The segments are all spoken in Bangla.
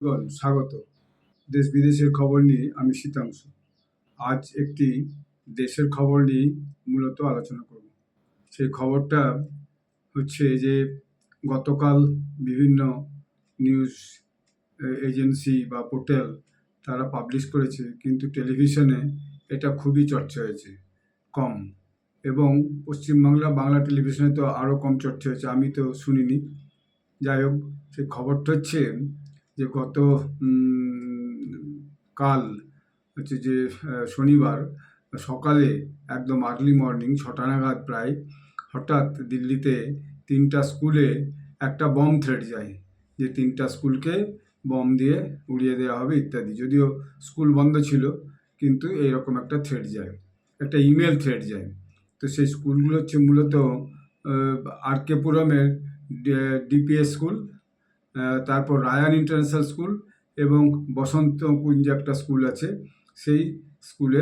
স্বাগত। দেশ বিদেশের খবর নিয়ে আমি শীতাংশু। আজ একটি দেশের খবর নিয়ে মূলত আলোচনা করব। সেই খবরটা হচ্ছে যে গতকাল বিভিন্ন নিউজ এজেন্সি বা পোর্টাল তারা পাবলিশ করেছে, কিন্তু টেলিভিশনে এটা খুবই চর্চা হয়েছে কম, এবং বাংলা টেলিভিশনে তো আরও কম চর্চা হয়েছে, আমি তো শুনিনি। যাই হোক, সেই খবরটা হচ্ছে যে গত কাল হচ্ছে যে শনিবার সকালে একদম আর্লি মর্নিং 6টা নাগাদ প্রায় হঠাৎ দিল্লিতে 3টা স্কুলে একটা বম থ্রেট যায়, যে 3টা স্কুলকে বম দিয়ে উড়িয়ে দেওয়া হবে ইত্যাদি। যদিও স্কুল বন্ধ ছিল, কিন্তু এইরকম একটা থ্রেট যায়, একটা ইমেল থ্রেট যায়। তো সেই স্কুলগুলো হচ্ছে মূলত আর.কে পুরমের ডিপিএস স্কুল, তারপর রায়ান ইন্টারন্যাশনাল স্কুল এবং বসন্ত কুঞ্জ একটা স্কুল আছে। সেই স্কুলে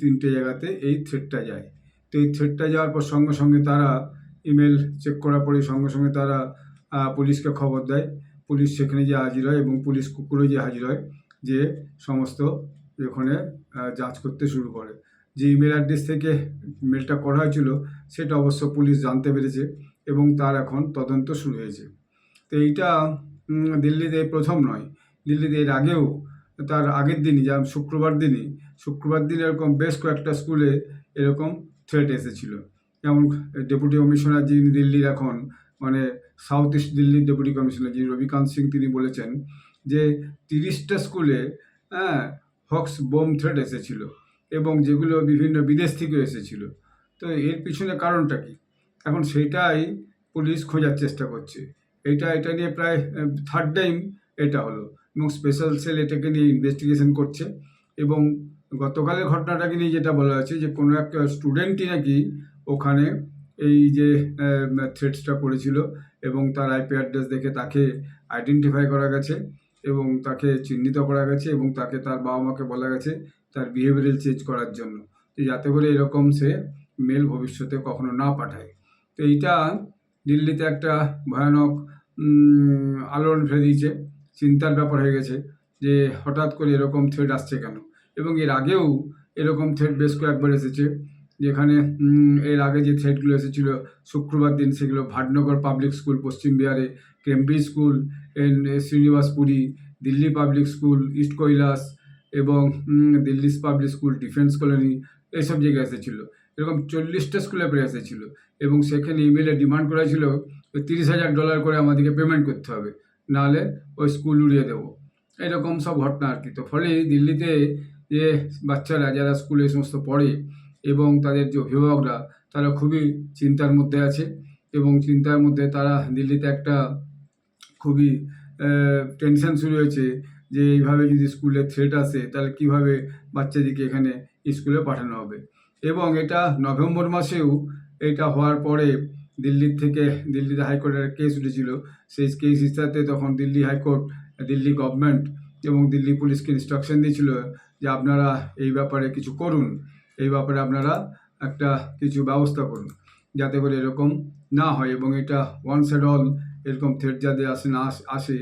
3টে জায়গাতে এই থ্রেটটা যায়। তো এই থ্রেটটা যাওয়ার পর সঙ্গে সঙ্গে তারা ইমেল চেক করার পরে সঙ্গে সঙ্গে তারা পুলিশকে খবর দেয়। পুলিশ সেখানে যে হাজির হয় এবং পুলিশ কুকুরে যে হাজির হয়, যে সমস্ত ওখানে যাঞ্চ করতে শুরু করে। যে ইমেল অ্যাড্রেস থেকে মেলটা করা হয়েছিল সেটা অবশ্য পুলিশ জানতে পেরেছে এবং তার এখন তদন্ত শুরু হয়েছে। তো এইটা দিল্লিতে প্রথম নয়, দিল্লিতে এর আগেও তার আগের দিনই, যেমন শুক্রবার দিন এরকম বেশ কয়েকটা স্কুলে এরকম থ্রেট এসেছিল। যেমন ডেপুটি কমিশনার যিনি দিল্লির এখন মানে সাউথ ইস্ট দিল্লির ডেপুটি কমিশনার যিনি রবিকান্ত সিং, তিনি বলেছেন যে 30টা স্কুলে হক্স বোম থ্রেট এসেছিল এবং যেগুলো বিভিন্ন বিদেশ থেকে এসেছিল। তো এর পিছনে কারণটা কি, এখন সেইটাই পুলিশ খোঁজার চেষ্টা করছে। এটা নিয়ে প্রায় 3rd টাইম এটা হলো এবং স্পেশাল সেল এটাকে নিয়ে ইনভেস্টিগেশন করছে। এবং গতকালের ঘটনাটাকে নিয়ে যেটা বলা হয়েছে যে কোনো একটা স্টুডেন্টই নাকি ওখানে এই যে থ্রেটসটা করেছিল এবং তার আইপি অ্যাড্রেস দেখে তাকে আইডেন্টিফাই করা গেছে এবং তাকে চিহ্নিত করা গেছে এবং তাকে তার বাবা মাকে বলা গেছে তার বিহেভিয়ারাল চেঞ্জ করার জন্য, যাতে করে এরকম সে মেল ভবিষ্যতে কখনো না পাঠায়। তো এইটা দিল্লিতে একটা ভয়ানক আলোড়ন ফেলে দিয়েছে, চিন্তার ব্যাপার হয়ে গেছে যে হঠাৎ করে এরকম থ্রেট আসছে কেন। এবং এর আগেও এরকম থ্রেট বেশ কয়েকবার এসেছে, যেখানে এর আগে যে থ্রেটগুলো এসেছিলো শুক্রবার দিন, সেগুলো ভাটনগর পাবলিক স্কুল পশ্চিম বিহারে, Cambridge school, Srinivaspuri, Delhi public school, east Kailash এবং Delhi public school, defence colony, এইসব জায়গায় এসেছিলো। এরকম 40টা স্কুলে প্রায় এসেছিলো এবং সেখানে ইমেলে ডিমান্ড করা ছিল $30,000 করে আমাদেরকে পেমেন্ট করতে হবে, নাহলে ওই স্কুল উড়িয়ে দেবো। এরকম সব ঘটনা আর কি। তো ফলে দিল্লিতে যে বাচ্চারা যারা স্কুলে সমস্ত পড়ে এবং তাদের যে অভিভাবকরা, তারা খুবই চিন্তার মধ্যে আছে এবং চিন্তার মধ্যে তারা দিল্লিতে একটা খুবই টেনশন শুরু হয়েছে যে এইভাবে যদি স্কুলে থ্রেট আসে তাহলে কীভাবে বাচ্চাদেরকে এখানে স্কুলে পাঠানো হবে। এবং এটা নভেম্বর মাসেও এটা হওয়ার পরে দিল্লিতে হাইকোর্টের কেস উঠেছিল। সেই কেস ইস্তাতে তখন দিল্লি হাইকোর্ট, দিল্লি গভর্নমেন্ট এবং দিল্লি পুলিশকে ইনস্ট্রাকশন দিয়েছিল যে আপনারা এই ব্যাপারে কিছু করুন, এই ব্যাপারে আপনারা একটা কিছু ব্যবস্থা করুন যাতে করে এরকম না হয় এবং এটা ওয়ান্স অ্যান্ড অল এরকম থ্রেট যাতে আসে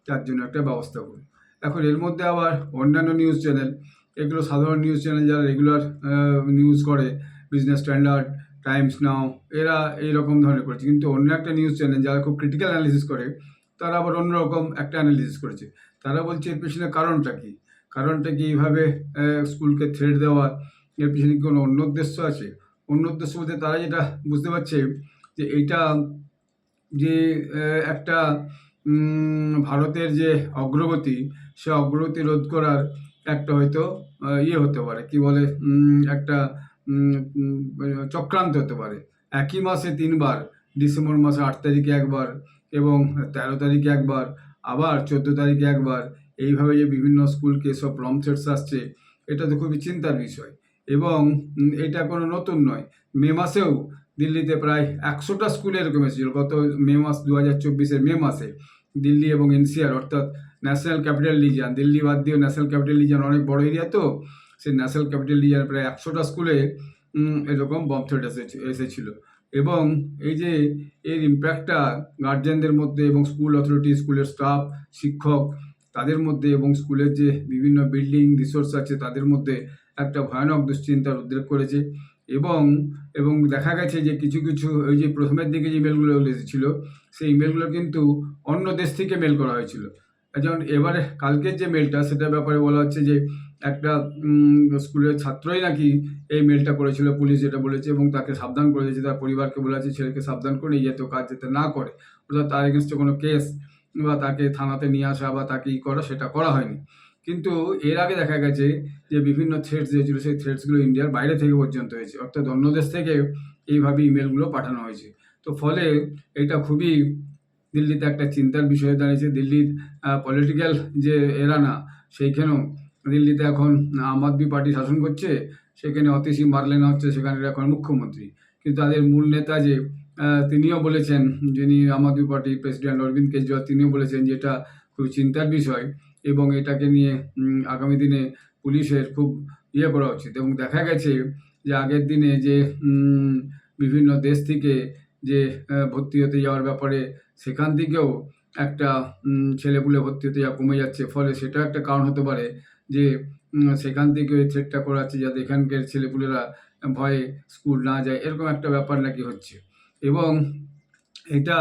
তার জন্য একটা ব্যবস্থা করুন। এখন এর মধ্যে আবার অন্যান্য নিউজ চ্যানেল, এগুলো সাধারণ নিউজ চ্যানেল যারা রেগুলার নিউজ করে, বিজনেস স্ট্যান্ডার্ড, টাইমস নাও, এরা এইরকম ধরনের করেছে। কিন্তু অন্য একটা নিউজ চ্যানেল যারা খুব ক্রিটিক্যাল অ্যানালিসিস করে, তারা আবার অন্যরকম একটা অ্যানালিসিস করেছে। তারা বলছে এর পিছনে কারণটা কি এইভাবে স্কুলকে থ্রেট দেওয়ার, এর পিছনে কি কোনো অন্য উদ্দেশ্য আছে? অন্য উদ্দেশ্য বলতে তারা যেটা বুঝতে পারছে যে এইটা যে একটা ভারতের যে অগ্রগতি, সে অগ্রগতি রোধ করার একটা হয়তো হতে পারে, কি বলে, একটা চক্রান্ত হতে পারে। একই মাসে 3বার, ডিসেম্বর মাসে 8 তারিখে একবার এবং 13 তারিখে একবার, আবার 14 তারিখে একবার, এইভাবে যে বিভিন্ন স্কুলকে সব বম থ্রেটস আসছে, এটা তো খুবই চিন্তার বিষয়। এবং এটা কোনো নতুন নয়, মে মাসেও দিল্লিতে প্রায় 100টা স্কুলে এরকম এসেছিল। গত মে মাস 2024-এর মে মাসে দিল্লি এবং এনসিআর অর্থাৎ ন্যাশনাল ক্যাপিটাল রিজিয়ন, দিল্লি বাদ দিয়ে ন্যাশনাল ক্যাপিটাল রিজিয়ন অনেক বড় এরিয়া, তো সেই ন্যাশনাল ক্যাপিটাল রিজিয়ন প্রায় 100টা স্কুলে এরকম বম থ্রেট এসেছিল। এবং এই যে এর ইম্প্যাক্টটা গার্জিয়ানদের মধ্যে এবং স্কুল অথরিটি, স্কুলের স্টাফ, শিক্ষক, তাদের মধ্যে এবং স্কুলের যে বিভিন্ন বিল্ডিং রিসোর্স আছে তাদের মধ্যে একটা ভয়ানক দুশ্চিন্তার উদ্রেক করেছে। এবং এবং দেখা গেছে যে কিছু কিছু ওই যে প্রথমের দিকে যে ইমেলগুলো এসেছিল সেই ইমেলগুলো কিন্তু অন্য দেশ থেকে মেল করা হয়েছিল। যেমন এবারে কালকের যে মেলটা সেটার ব্যাপারে বলা হচ্ছে যে একটা স্কুলের ছাত্রই নাকি এই মেলটা করেছিল, পুলিশ যেটা বলেছে, এবং তাকে সাবধান করে দিয়েছে, তার পরিবারকে বলেছে ছেলেকে সাবধান করে এই জাতীয় কাজ যাতে না করে, অর্থাৎ তার এগেনস্টে কোনো কেস বা তাকে থানাতে নিয়ে আসা বা তাকে করা সেটা করা হয়নি। কিন্তু এর আগে দেখা গেছে যে বিভিন্ন থ্রেটস যে ছিল সেই থ্রেটসগুলো ইন্ডিয়ার বাইরে থেকে পর্যন্ত হয়েছে, অর্থাৎ অন্য দেশ থেকে এইভাবে ইমেলগুলো পাঠানো হয়েছে। তো ফলে এটা খুবই দিল্লিতে একটা চিন্তার বিষয় দাঁড়িয়েছে। দিল্লির পলিটিক্যাল যে এরানা, সেইখানেও দিল্লিতে এখন আম আদমি পার্টি শাসন করছে, সেখানে অতিশী মার্লেনা হচ্ছে সেখানে এখন মুখ্যমন্ত্রী। কিন্তু তাদের মূল নেতা যে তিনিও বলেছেন, যিনি আম আদমি পার্টি প্রেসিডেন্ট অরবিন্দ কেজরিওয়াল, তিনিও বলেছেন যে এটা খুব চিন্তার বিষয় এবং এটাকে নিয়ে আগামী দিনে পুলিশের খুব করা উচিত। এবং দেখা গেছে যে আগের দিনে যে বিভিন্ন দেশ থেকে যে ভর্তি হতে যাওয়ার ব্যাপারে সেখান থেকেও একটা ছেলেপুলে ভর্তি হতে যাওয়া কমে যাচ্ছে, ফলে সেটা একটা কারণ হতে পারে যে সেখান থেকে ওই থ্রেটটা করাচ্ছে যাতে এখানকার ছেলেপুলেরা ভয়ে স্কুল না যায়, এরকম একটা ব্যাপার নাকি হচ্ছে। এবং এটা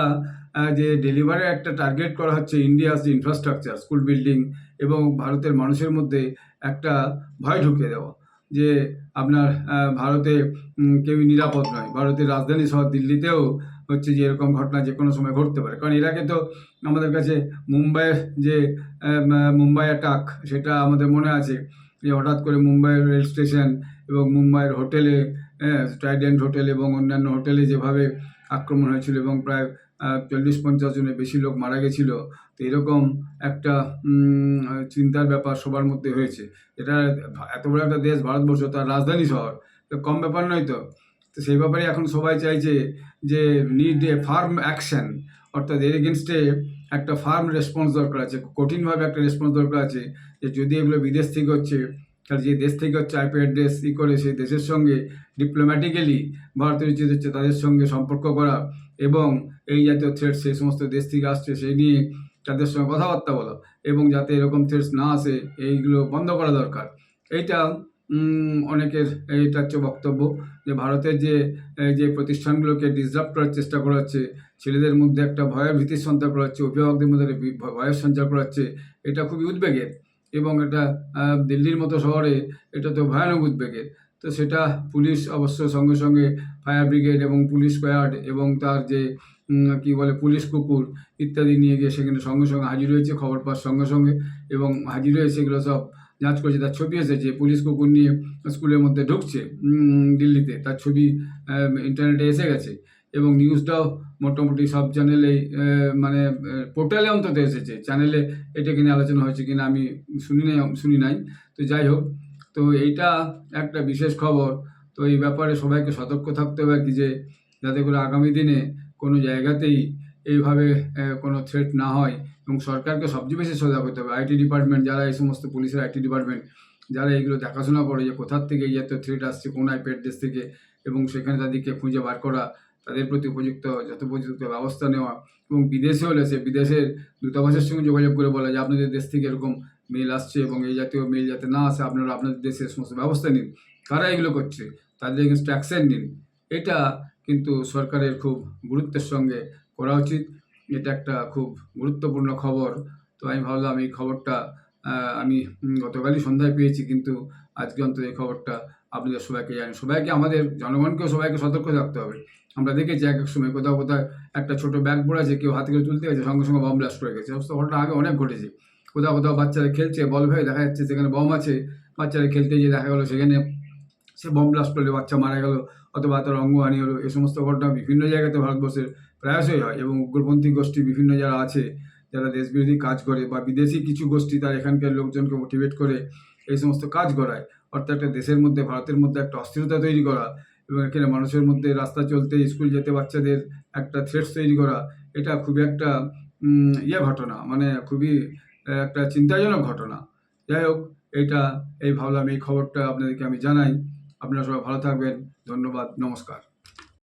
যে ডেলিভারের একটা টার্গেট করা হচ্ছে ইন্ডিয়াস যে ইনফ্রাস্ট্রাকচার, স্কুল বিল্ডিং, এবং ভারতের মানুষের মধ্যে একটা ভয় ঢুকিয়ে দেওয়া যে আপনার ভারতে কেউই নিরাপদ নয়। ভারতের রাজধানী শহর দিল্লিতেও হচ্ছে যে এরকম ঘটনা যে কোনো সময় ঘটতে পারে, কারণ এর আগে তো আমাদের কাছে মুম্বাইয়ের যে মুম্বাই অ্যাটাক সেটা আমাদের মনে আছে, যে হঠাৎ করে মুম্বাইয়ের রেল স্টেশন এবং মুম্বাইয়ের হোটেলে, ট্রাইডেন্ট হোটেল এবং অন্যান্য হোটেলে যেভাবে আক্রমণ হয়েছিল এবং প্রায় 40-50 জনের বেশি লোক মারা গেছিল। তো এরকম একটা চিন্তার ব্যাপার সবার মধ্যে হয়েছে। এটা এত বড় একটা দেশ ভারতবর্ষ, তার রাজধানী শহর, তো কম ব্যাপার নয়। তো সেই ব্যাপারে এখন সবাই চাইছে যে নিড এ ফার্ম অ্যাকশন, অর্থাৎ এর এগেনস্টে একটা ফার্ম রেসপন্স দরকার আছে, কঠিনভাবে একটা রেসপন্স দরকার আছে। যে যদি এগুলো বিদেশ থেকে হচ্ছে, তাহলে যে দেশ থেকে হচ্ছে আইপি অ্যাড্রেস করে সেই দেশের সঙ্গে ডিপ্লোম্যাটিক্যালি ভারতের উচিত হচ্ছে তাদের সঙ্গে সম্পর্ক করা এবং এই জাতীয় থ্রেটস সেই সমস্ত দেশ থেকে আসছে সেই নিয়ে তাদের সঙ্গে কথাবার্তা বলা, এবং যাতে এরকম থ্রেটস না আসে এইগুলো বন্ধ করা দরকার। এইটা অনেকের এটা হচ্ছে বক্তব্য যে ভারতের যে প্রতিষ্ঠানগুলোকে ডিসরাপ্ট করার চেষ্টা করা হচ্ছে, ছেলেদের মধ্যে একটা ভয়ের ভীতির সঞ্চার করা হচ্ছে, অভিভাবকদের মধ্যে ভয়ের সঞ্চার করা হচ্ছে, এটা খুবই উদ্বেগের। এবং এটা দিল্লির মতো শহরে এটা তো ভয়ানক উদ্বেগের। তো সেটা পুলিশ অবশ্য সঙ্গে সঙ্গে ফায়ার ব্রিগেড এবং পুলিশ স্কোয়াড এবং তার যে কী বলে পুলিশ কুকুর ইত্যাদি নিয়ে গিয়ে সেখানে সঙ্গে সঙ্গে হাজির হয়েছে, খবর পাওয়ার সঙ্গে সঙ্গে, এবং হাজির হয়ে সেগুলো সব যাঁচ করেছে। তার ছবি এসেছে, পুলিশ কুকুর নিয়ে স্কুলের মধ্যে ঢুকছে দিল্লিতে, তার ছবি ইন্টারনেটে এসে গেছে এবং নিউজটাও মোটামুটি সব চ্যানেলেই মানে পোর্টালে অন্তত এসেছে। চ্যানেলে এটা কিনে আলোচনা হয়েছে কিনা আমি শুনি নাই। তো যাই হোক, তো এইটা একটা বিশেষ খবর। তো এই ব্যাপারে সবাইকে সতর্ক থাকতে হবে কি, যে যাতে করে আগামী দিনে কোনো জায়গাতেই এইভাবে কোনো থ্রেট না হয়। এবং সরকারকে সবচেয়ে বেশি সজাগ হতে হবে। আইটি ডিপার্টমেন্ট যারা এই সমস্ত পুলিশের আইটি ডিপার্টমেন্ট যারা এগুলো দেখাশোনা করে যে কোথার থেকে এই জাতীয় থ্রেট আসছে, কোন আইপি অ্যাড্রেস থেকে, এবং সেখানে তাদেরকে খুঁজে বার করা, তাদের প্রতি যথোপযুক্ত ব্যবস্থা নেওয়া, এবং বিদেশে হলে সে বিদেশের দূতাবাসের সঙ্গে যোগাযোগ করে বলা যে আপনাদের দেশ থেকে এরকম মেল আসছে এবং এই জাতীয় মেল যাতে না আসে আপনারা আপনাদের দেশের সমস্ত ব্যবস্থা নিন, কারা এগুলো করছে তাদের এগেনস্ট অ্যাকশন নিন। এটা কিন্তু সরকারের খুব গুরুত্বের সঙ্গে করা উচিত। এটা একটা খুব গুরুত্বপূর্ণ খবর। তো আমি ভাবলাম এই খবরটা আমি গতকালই সন্ধ্যায় পেয়েছি, কিন্তু আজকে অন্তত এই খবরটা আপনাদের সবাইকে জানি। সবাইকে, আমাদের জনগণকেও সবাইকে সতর্ক থাকতে হবে। আমরা দেখেছি এক এক সময় কোথাও একটা ছোট ব্যাগ পড়েছে, কেউ হাতে করে তুলতে গেছে, সঙ্গে সঙ্গে বম ব্লাস্ট হয়ে গেছে। সমস্ত ঘটনা আগে অনেক ঘটেছে। কোথাও বাচ্চারা খেলছে, বল ভেবে দেখা যাচ্ছে সেখানে বম আছে, বাচ্চারা খেলতে গিয়ে দেখা গেলো সেখানে সে বম ব্লাস্ট করলে বাচ্চা মারা গেল অথবা তার অঙ্গহানি হলো। এই সমস্ত ঘটনা বিভিন্ন জায়গাতে ভারতবর্ষের প্রায়শই হয়। এবং উগ্রপন্থী গোষ্ঠী বিভিন্ন যারা আছে, যারা দেশবিরোধী কাজ করে, বা বিদেশি কিছু গোষ্ঠী তার এখানকার লোকজনকে মোটিভেট করে এই সমস্ত কাজ করায়, অর্থাৎ একটা দেশের মধ্যে, ভারতের মধ্যে একটা অস্থিরতা তৈরি করা এবং এখানে মানুষের মধ্যে রাস্তা চলতে, স্কুল যেতে বাচ্চাদের একটা থ্রেটস তৈরি করা, এটা খুবই একটা ঘটনা, মানে খুবই একটা চিন্তাজনক ঘটনা। যাই হোক, ভাবলাম এই খবরটা আপনাদেরকে আমি জানাই। আপনারা সবাই ভালো থাকবেন। ধন্যবাদ, নমস্কার।